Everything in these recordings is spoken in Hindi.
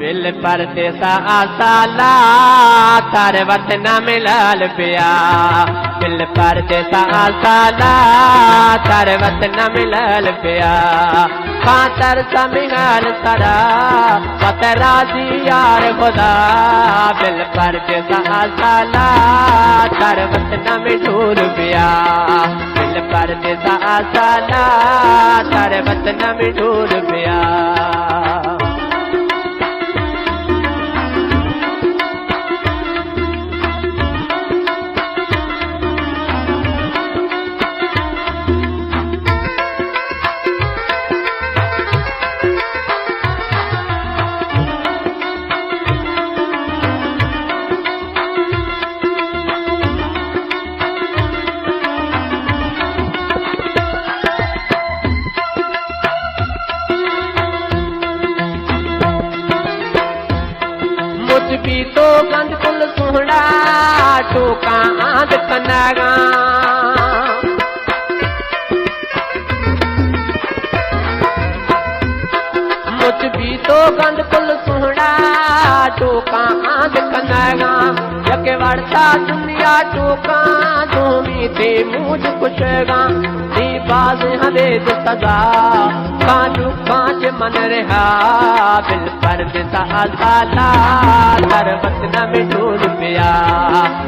बिल परदेसा आसाला तारे वतन मिलल पिया। बिल परदेसा आसाला तारे वतन मिलल पिया। खातर समिगल सरा वत राजी यार खुदा। बिल परदेसा आसाला तारे वतन में ढूर पिया। बिल परदेसा आसाला तारे वतन में ढूर पिया। भी तो गंद कुल सुहड़ा टोका आंद कनागा। मुझ भी तो गंद कुल सुहड़ा टोका आंद कनागा। यके वर्षा दुनिया टोका धूमी थे मुझ कुशगा। दी बाज हवेद सदा काजू कांच मन रहा। बिल परदेसा आसाला तारे वतन में ढूर पिया।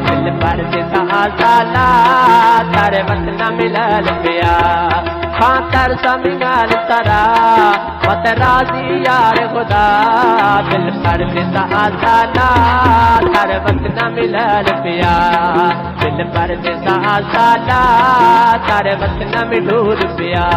बिल परदेसा आसाला तारे वतन मिलल पिया। खातर समिगल सरा वत राजी यार खुदा। बिल परदेसा आसाला तारे वतन मिलल पिया। बिल परदेसा आसाला तारे वतन में ढूर पिया।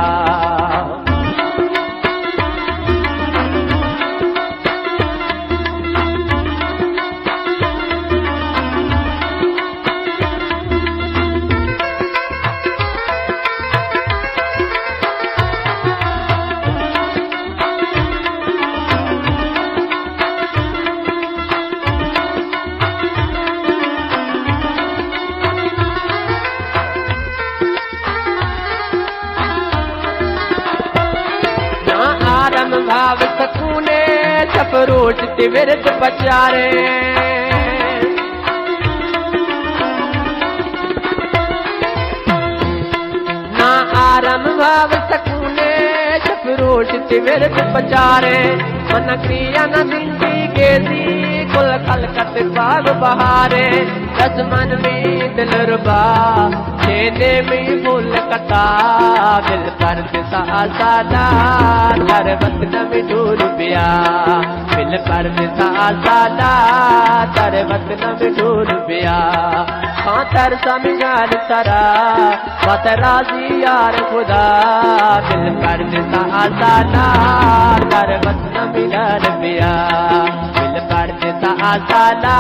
भाव सकूने छपरोट तिविरत बचारे। ना आरम भाव सकूने छपरोट तिविरत बचारे। मन क्रिया न दिंदी गेजी कुल खलकत बाग बहारे। रस मन में दिल रुबा छेने में फूल कता। बिल परदेसा आसाला तारे वतन में ढूर पिया। बिल परदेसा आसाला तारे वतन में ढूर पिया। खातर समिगल सरा वत राजी यार खुदा। बिल परदेसा आसाला तारे वतन मिलल पिया। बिल परदेसा आसाला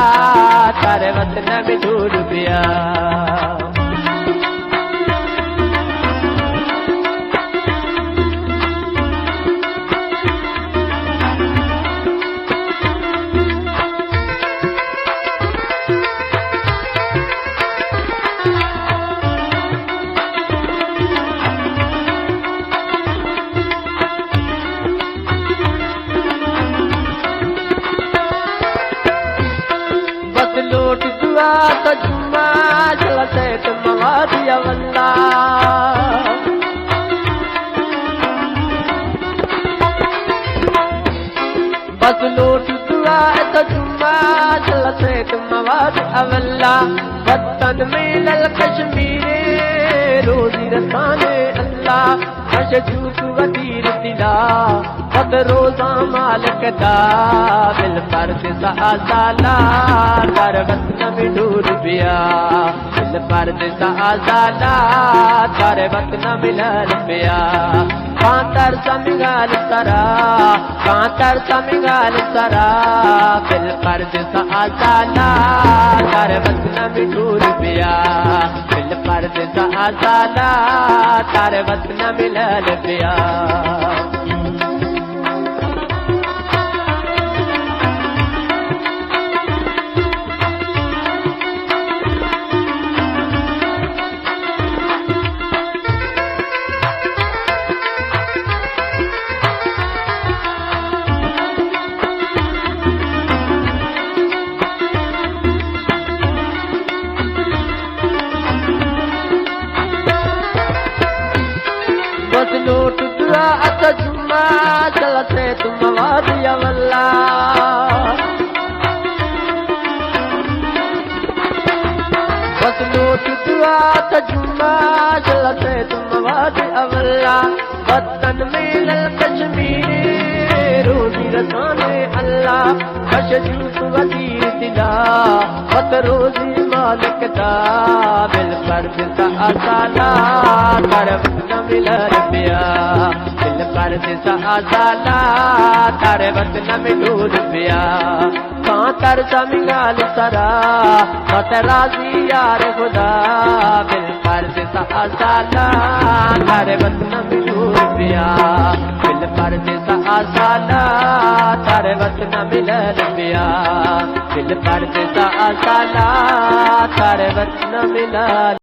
तारे वतन में ढूर पिया। लोट दुआ तो जुम्मा चलते तुम दिया वल्ला। बस लोट दुआ तो जुम्मा चलते तुम अवल्ला। वतन में लल कश्मीरे रोजी रसाने अल्लाह। मशजूत वजीर दिला वत रोजा मालिक दा। बिल परदेसा आसाला तारे वतन में ढूर पिया। बिल परदेसा आसाला तारे वतन मिलल पिया। खातर समिगल सरा खातर समिगल सरा। बिल परदेसा आसाला तारे वतन में ढूर पिया। बिल परदेसा आसाला तारे वतन मिलल पिया। तुम वादी अवल्ला बस नोट दुआ तजुमा चलते तुम वादी अवल्ला वतन मिलल कश्मीर रोजी रसाने अल्लाह बश जूस वजीर दिला वत रोजी मालिक दा बिल पर दिता असाला तरफ न मिलल पिया बिल पर दिता असाला तारे वत न मिलूर पिया कां तर समिगाल सरा वत राजी यार खुदा बिल पर दिता असाला तारे वत न मिलूर पिया बिल पर दिता असाला तारे वत न मिलल पिया बिल पर दिता असाला तारे वत न मिलल